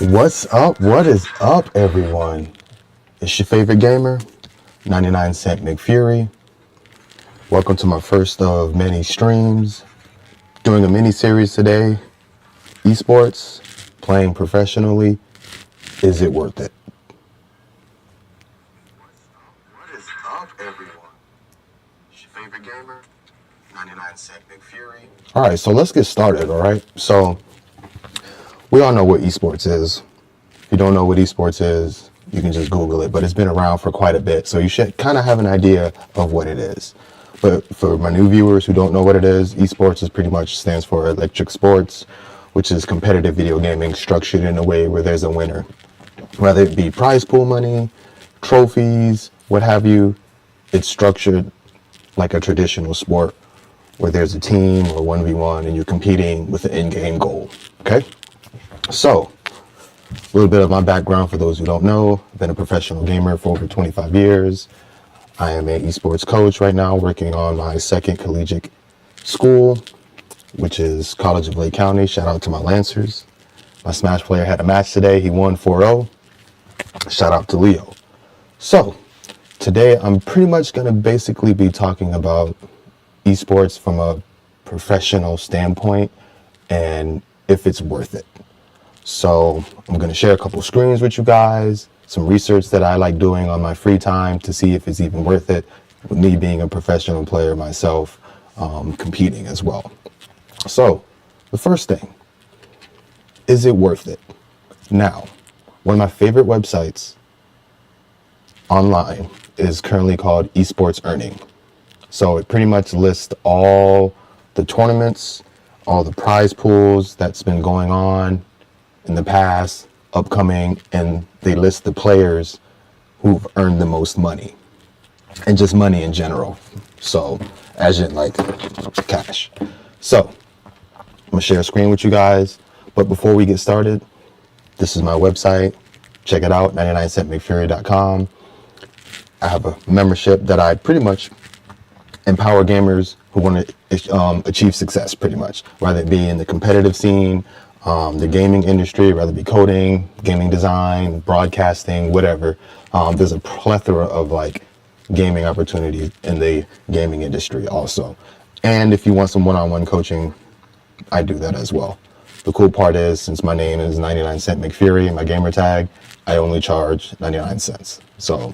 What's up? What is up, everyone? It's your favorite gamer, 99 Cent McFury. Welcome to my first of many streams. Doing a mini series today. Esports, playing professionally. Is it worth it? What is up, everyone? It's your favorite gamer, 99 Cent McFury. All right, so let's get started. All right, so we all know what esports is. If you don't know what esports is, you can just Google it, but it's been around for quite a bit, so you should kind of have an idea of what it is. But for my new viewers who don't know what it is, esports is pretty much stands for electric sports, which is competitive video gaming structured in a way where there's a winner. Whether it be prize pool money, trophies, what have you, it's structured like a traditional sport where there's a team or 1v1 and you're competing with an in-game goal, okay? So, a little bit of my background for those who don't know. I've been a professional gamer for over 25 years. I am an esports coach right now, working on my second collegiate school, which is College of Lake County. Shout out to my Lancers. My Smash player had a match today. He won 4-0. Shout out to Leo. So, today I'm pretty much going to basically be talking about esports from a professional standpoint and if it's worth it. So I'm going to share a couple screens with you guys, some research that I like doing on my free time to see if it's even worth it, with me being a professional player myself, competing as well. So the first thing, is it worth it? Now, one of my favorite websites online is currently called Esports Earning. So it pretty much lists all the tournaments, all the prize pools that's been going on in the past, upcoming, and they list the players who've earned the most money and just money in general. So as in like cash. So I'm gonna share a screen with you guys, but before we get started, this is my website. Check it out, 99centmcfury.com. I have a membership that I pretty much empower gamers who want to achieve success, pretty much, whether it be in the competitive scene, the gaming industry, whether it be coding, gaming design, broadcasting, whatever. There's a plethora of like gaming opportunities in the gaming industry also. And if you want some one-on-one coaching, I do that as well. The cool part is, since my name is 99 Cent McFury, my gamer tag, I only charge 99 cents. So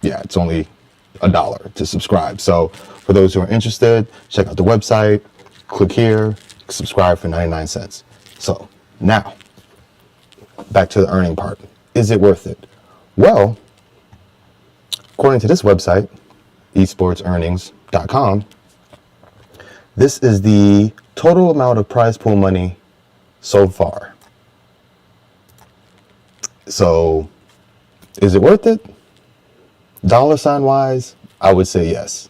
yeah, it's only $1 to subscribe. So for those who are interested, check out the website, click here, subscribe for 99 cents. So now, back to the earning part. Is it worth it? Well, according to this website, esportsearnings.com, this is the total amount of prize pool money so far. So, is it worth it? Dollar sign wise, I would say yes.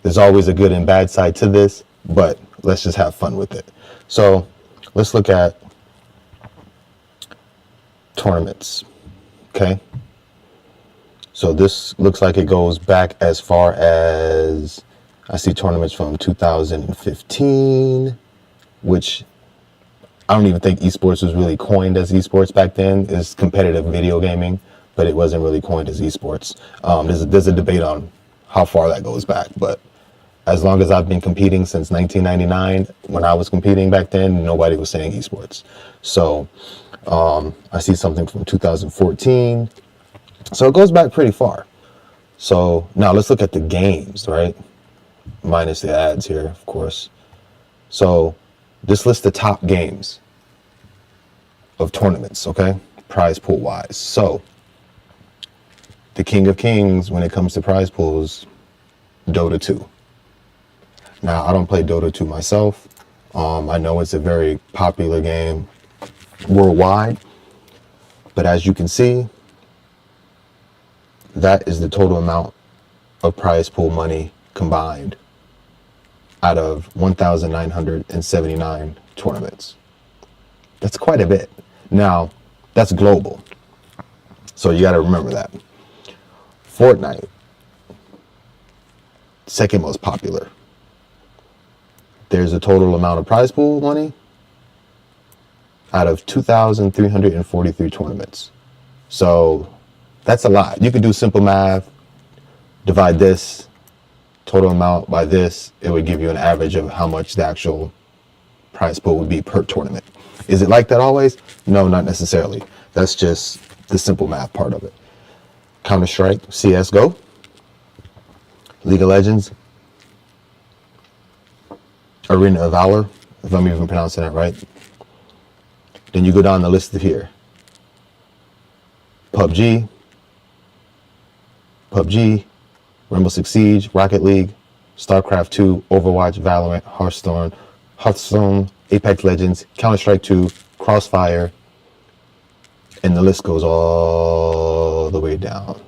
There's always a good and bad side to this, but let's just have fun with it. So, let's look at tournaments, okay? So this looks like it goes back as far as, I see tournaments from 2015, which I don't even think esports was really coined as esports back then. It's competitive video gaming, but it wasn't really coined as esports. There's a debate on how far that goes back, but as long as I've been competing since 1999, when I was competing back then, nobody was saying esports. So I see something from 2014. So it goes back pretty far. So now let's look at the games, right? Minus the ads here, of course. So this lists the top games of tournaments, okay? Prize pool wise. So the king of kings when it comes to prize pools, Dota 2. Now, I don't play Dota 2 myself. I know it's a very popular game worldwide, but as you can see, that is the total amount of prize pool money combined out of 1,979 tournaments. That's quite a bit. Now, that's global, so you got to remember that. Fortnite, second most popular. There's a total amount of prize pool money out of 2,343 tournaments. So that's a lot. You could do simple math, divide this total amount by this. It would give you an average of how much the actual prize pool would be per tournament. Is it like that always? No, not necessarily. That's just the simple math part of it. Counter-Strike, CSGO, League of Legends, Arena of Valor, if I'm even pronouncing that right. Then you go down the list of here. PUBG, Rainbow Six Siege, Rocket League, StarCraft 2, Overwatch, Valorant, Hearthstone, Apex Legends, Counter-Strike 2, Crossfire, and the list goes all the way down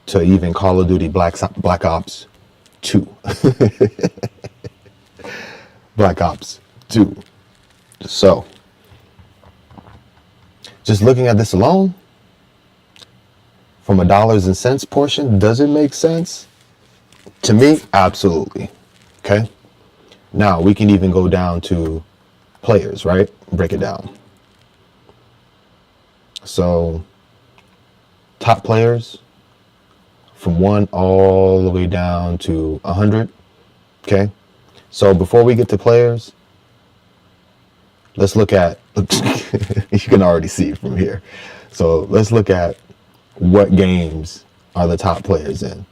to even Call of Duty Black Ops 2. Black Ops 2. So, just looking at this alone, from a dollars and cents portion, does it make sense? To me, absolutely. Okay. Now we can even go down to players, right? Break it down. So top players from 1 all the way down to 100. Okay. So before we get to players, let's look at, you can already see from here. So let's look at what games are the top players in.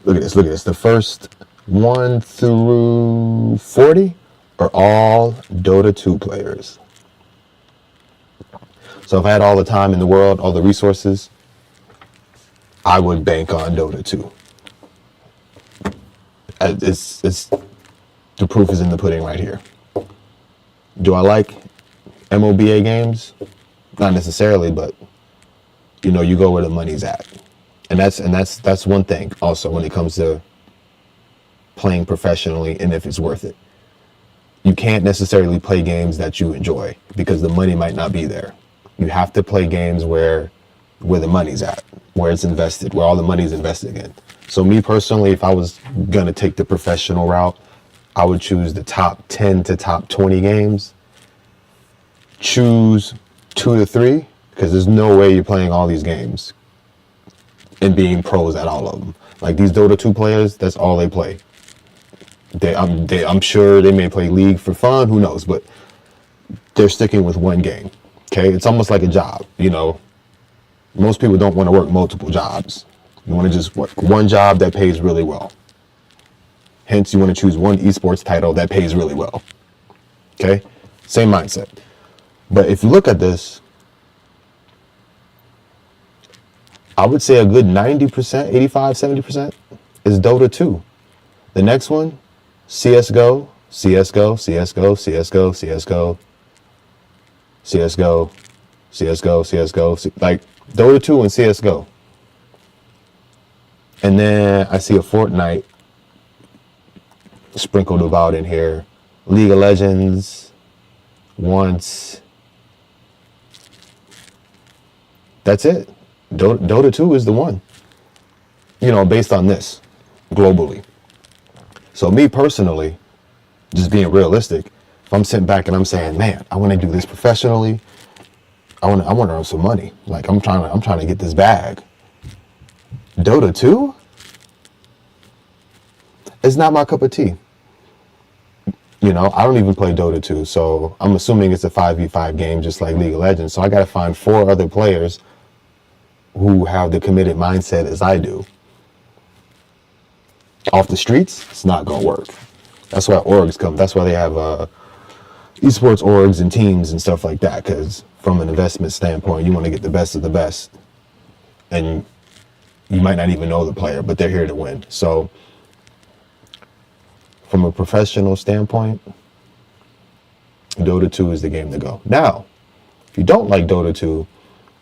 Look at this. The first 1 through 40 are all Dota 2 players. So if I had all the time in the world, all the resources, I would bank on Dota 2. It's the proof is in the pudding right here. Do I like MOBA games? Not necessarily, but you go where the money's at. And that's one thing also when it comes to playing professionally and if it's worth it. You can't necessarily play games that you enjoy because the money might not be there. You have to play games where the money's at, where it's invested, where all the money's invested in. So me personally, if I was going to take the professional route, I would choose the top 10 to top 20 games. Choose 2 to 3 because there's no way you're playing all these games and being pros at all of them. Like these Dota 2 players, that's all they play. I'm sure they may play League for fun, who knows, but they're sticking with one game. Okay, it's almost like a job. Most people don't want to work multiple jobs. You want to just work one job that pays really well. Hence, you want to choose one esports title that pays really well. Okay, same mindset. But if you look at this, I would say a good 90%, 85, 70% is Dota 2. The next one, CSGO, CSGO, CSGO, CSGO, CSGO, CSGO, CSGO, CSGO, like Dota 2 and CSGO. And then I see a Fortnite sprinkled about in here. League of Legends, once. That's it. Dota 2 is the one, based on this globally. So me personally, just being realistic, if I'm sitting back and I'm saying, man, I want to do this professionally, I want to earn some money. Like I'm trying to get this bag. Dota 2 is not my cup of tea. I don't even play Dota 2, so I'm assuming it's a 5v5 game just like League of Legends. So I got to find 4 other players who have the committed mindset as I do. Off the streets, it's not going to work. That's why orgs come. That's why they have esports orgs and teams and stuff like that, because from an investment standpoint, you want to get the best of the best. And you might not even know the player, but they're here to win. So from a professional standpoint, Dota 2 is the game to go. Now, if you don't like Dota 2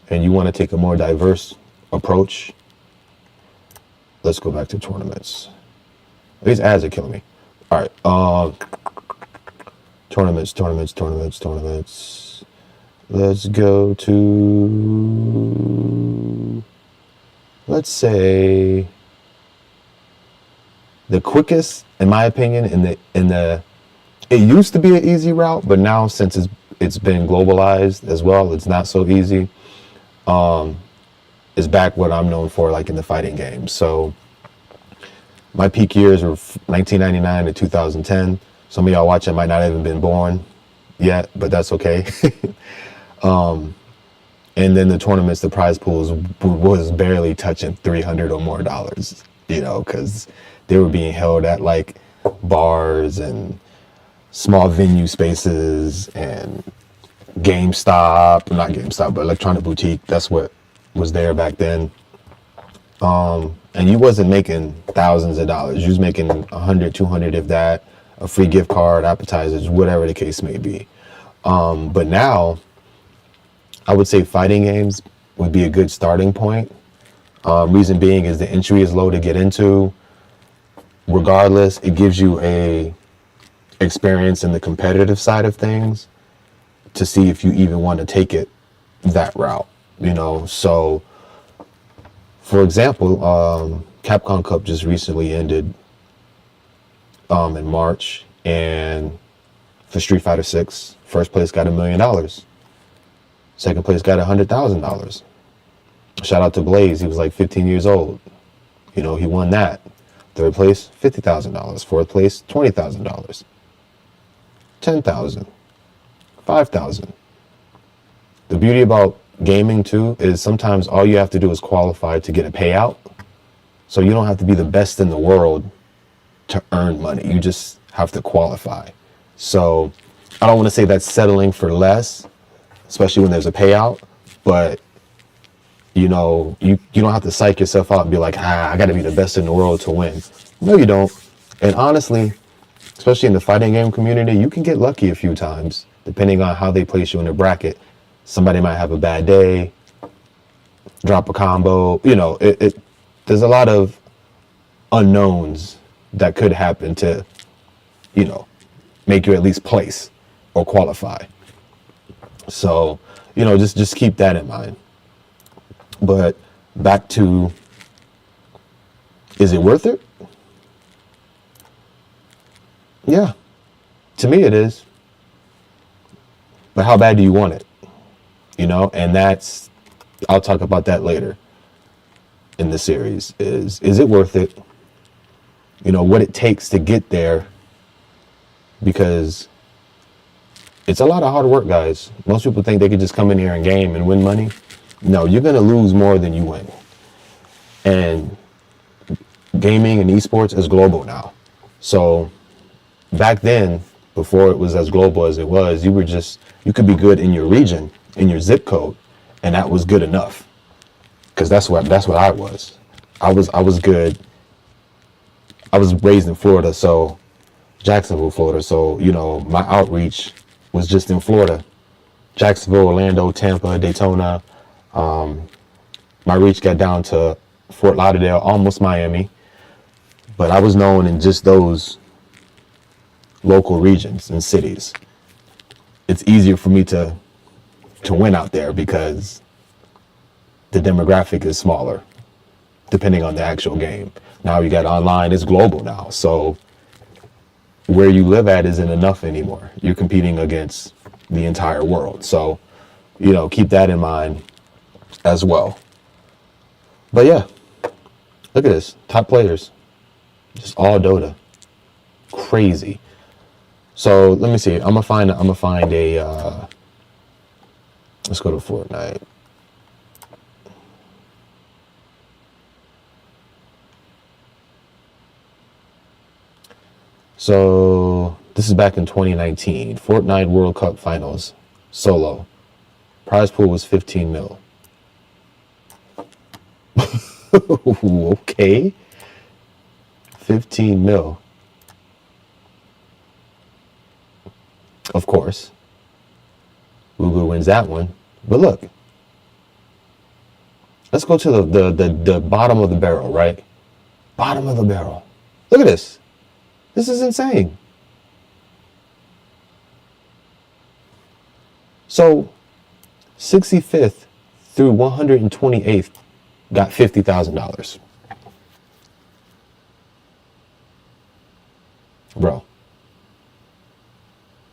and you want to take a more diverse approach, let's go back to tournaments. These ads are killing me. All right. Tournaments. Let's go to, let's say, the quickest, in my opinion, in the it used to be an easy route, but now since it's been globalized as well. It's not so easy. Is back what I'm known for, like in the fighting games. So my peak years were 1999 to 2010. Some of y'all watching might not even been born yet, but that's okay. And then the tournaments, the prize pools was barely touching 300 or more dollars, because they were being held at like bars and small venue spaces and not GameStop, but Electronic Boutique. That's what was there back then. And you wasn't making thousands of dollars. You was making 100, 200, if that, a free gift card, appetizers, whatever the case may be. But now, I would say fighting games would be a good starting point. Reason being is the entry is low to get into. Regardless, it gives you a experience in the competitive side of things to see if you even want to take it that route. So for example, Capcom Cup just recently ended in March, and for Street Fighter 6, first place got $1 million. Second place got $100,000. Shout out to Blaze. He was like 15 years old. He won that. Third place, $50,000. Fourth place, $20,000. 10,000. 5,000. The beauty about gaming too is sometimes all you have to do is qualify to get a payout. So you don't have to be the best in the world to earn money. You just have to qualify. So I don't want to say that's settling for less, especially when there's a payout, but you don't have to psych yourself out and be like, I got to be the best in the world to win. No, you don't. And honestly, especially in the fighting game community, you can get lucky a few times, depending on how they place you in the bracket. Somebody might have a bad day, drop a combo. There's a lot of unknowns that could happen to, make you at least place or qualify. So, just keep that in mind. But back to, is it worth it? Yeah, to me it is. But how bad do you want it? And I'll talk about that later in the series. Is it worth it? What it takes to get there, because it's a lot of hard work, guys. Most people think they could just come in here and game and win money. No, you're going to lose more than you win. And gaming and esports is global now. So back then, before it was as global as it was, you could be good in your region, in your zip code, and that was good enough. Because that's what I was. I was good. I was raised in Florida, so Jacksonville, Florida. So, my outreach was just in Florida. Jacksonville, Orlando, Tampa, Daytona. My reach got down to Fort Lauderdale, almost Miami. But I was known in just those local regions and cities. It's easier for me to win out there because the demographic is smaller, depending on the actual game. Now you got online, it's global now. So where you live at isn't enough anymore. You're competing against the entire world. So, keep that in mind as well. But yeah, look at this. Top players. Just all Dota. Crazy. So let me see. I'm gonna find a let's go to Fortnite. So this is back in 2019. Fortnite World Cup Finals. Solo. Prize pool was 15 mil. Okay. 15 mil. Of course. Uber wins that one. But look. Let's go to the bottom of the barrel, right? Bottom of the barrel. Look at this. This is insane. So 65th through 128th got $50,000. Bro,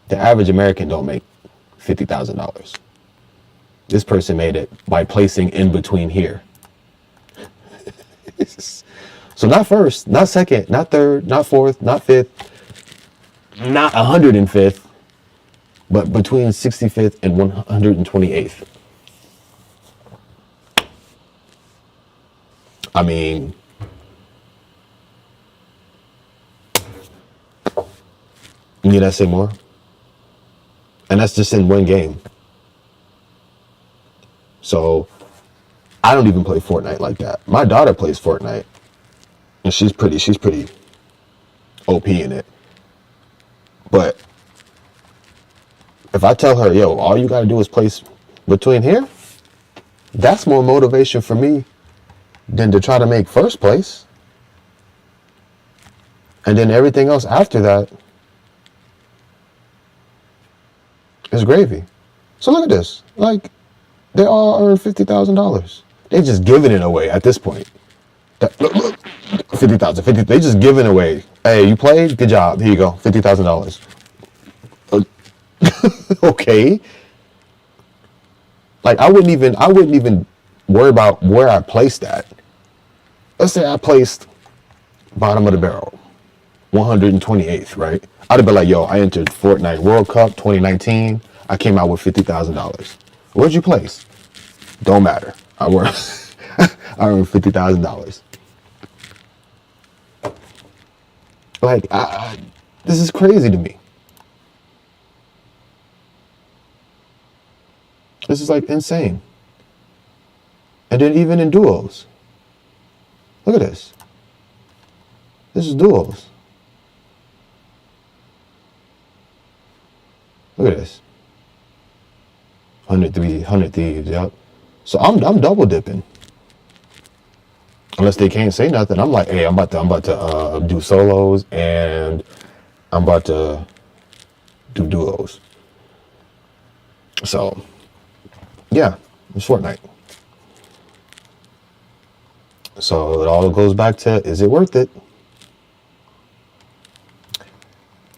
the average American don't make $50,000. This person made it by placing in between here. So not first, not second, not third, not fourth, not fifth, not 105th, but between 65th and 128th. I mean, need I say more? And that's just in one game. So I don't even play Fortnite like that. My daughter plays Fortnite, and she's pretty OP in it. But if I tell her, yo, all you gotta do is place between here, that's more motivation for me than to try to make first place. And then everything else after that is gravy. So look at this. Like, they all earn $50,000. They just giving it away at this point. Look, 50,000, 50. They just giving away. Hey, you played? Good job. Here you go, $50,000. Okay. Like, I wouldn't even worry about where I placed that. Let's say I placed bottom of the barrel, 128th, right? I'd have been like, yo, I entered Fortnite World Cup 2019. I came out with $50,000. Where'd you place? Don't matter. I earned $50,000. Like, this is crazy to me. This is like insane. And then even in duos. Look at this. This is duos. Look at this. 100 thieves, yep. So I'm double dipping. Unless they can't say nothing, I'm like, hey, I'm about to do solos, and I'm about to do duos. So yeah, it's Fortnite. So it all goes back to, is it worth it?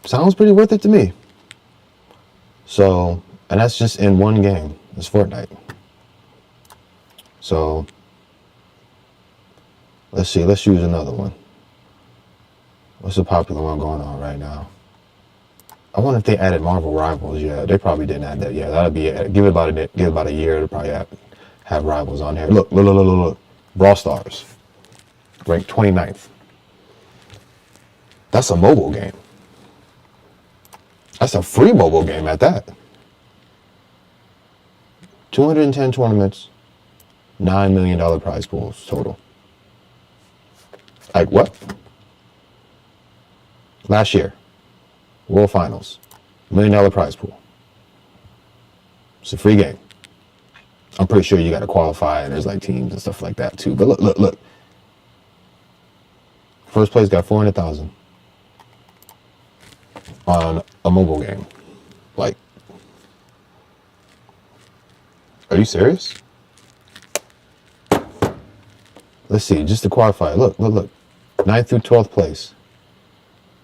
Sounds pretty worth it to me. So, and that's just in one game. It's Fortnite. So let's see. Let's use another one. What's a popular one going on right now? I wonder if they added Marvel Rivals. Yeah, they probably didn't add that. Yeah, that'll be it. Give it about a year to probably have Rivals on here. Look. Brawl Stars, ranked 29th. That's a mobile game. That's a free mobile game at that. 210 tournaments, $9 million prize pools total. Like what? Last year, World Finals, $1 million prize pool. It's a free game. I'm pretty sure you got to qualify, and there's like teams and stuff like that too. But look. First place got 400,000 on a mobile game. Like, are you serious? Let's see, just to qualify. Look. 9th through 12th place,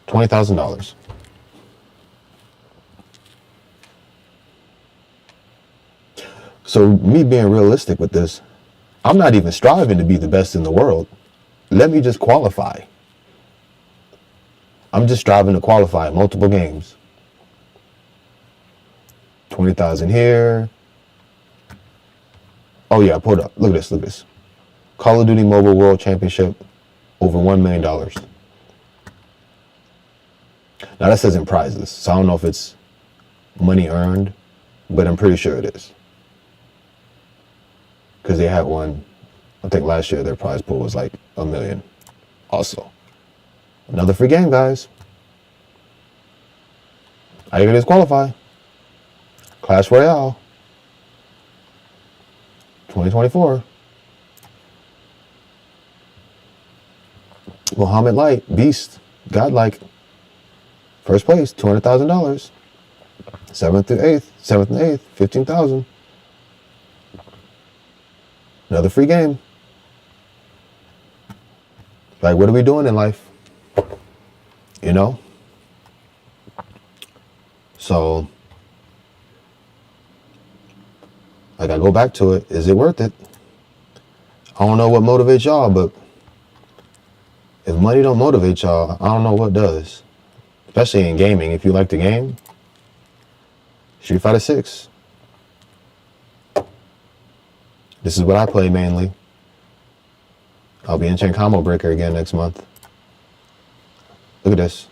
$20,000. So me being realistic with this, I'm not even striving to be the best in the world. Let me just qualify. I'm just striving to qualify multiple games. 20,000 here. Oh yeah, pulled up. Look at this. Call of Duty Mobile World Championship, over $1 million. Now that says in prizes, so I don't know if it's money earned, but I'm pretty sure it is. Because they had one, I think last year their prize pool was like $1 million. Also, another free game, guys. All you gotta do is qualify. Clash Royale 2024. Muhammad Light, Beast, Godlike. First place, $200,000. 7th and 8th, 15,000. Another free game. Like, what are we doing in life? You know? So, Like, I go back to it. Is it worth it? I don't know what motivates y'all, but if money don't motivate y'all, I don't know what does. Especially in gaming. If you like the game, Street Fighter 6. This is what I play mainly. I'll be in Chain Combo Breaker again next month. Look at this.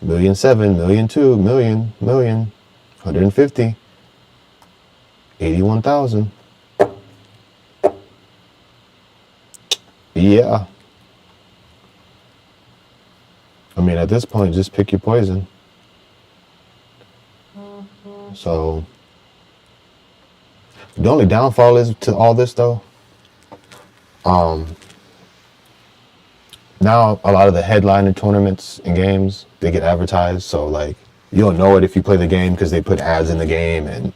1,000,007, 1,000,002, million, 150, 81,000. Yeah. I mean, at this point, just pick your poison. So, the only downfall is to all this, though. Now, a lot of the headliner tournaments and games, they get advertised. So, like, you'll know it if you play the game because they put ads in the game and,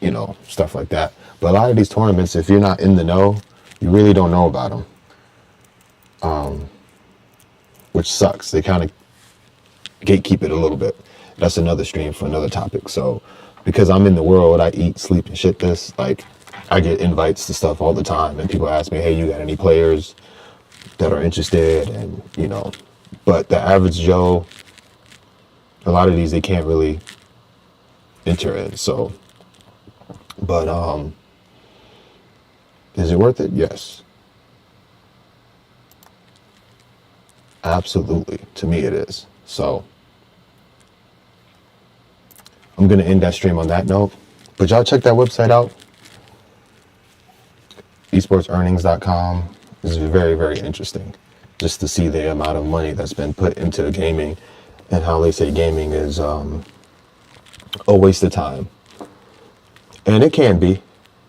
stuff like that. But a lot of these tournaments, if you're not in the know, you really don't know about them. Which sucks. They kind of gatekeep it a little bit. That's another stream for another topic. So, because I'm in the world, I eat, sleep, and shit this, like, I get invites to stuff all the time. And people ask me, hey, you got any players that are interested? And, but the average Joe, a lot of these, they can't really enter in. So, but, is it worth it? Yes. Absolutely. To me, it is. So, I'm going to end that stream on that note. But y'all check that website out. Esportsearnings.com. This is very, very interesting. Just to see the amount of money that's been put into gaming and how they say gaming is a waste of time. And it can be,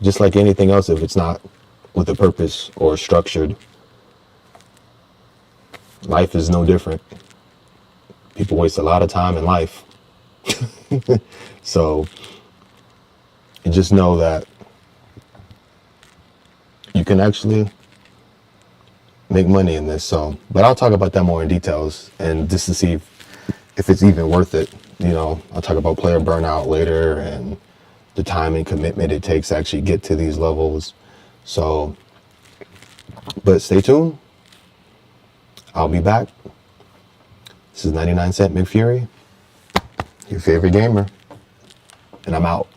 just like anything else, if it's not with a purpose or structured. Life is no different. People waste a lot of time in life. So, and just know that you can actually make money in this. So, but I'll talk about that more in details and just to see if it's even worth it. I'll talk about player burnout later and the time and commitment it takes to actually get to these levels. So, but stay tuned. I'll be back. This is 99 Cent McFury, your favorite gamer, and I'm out.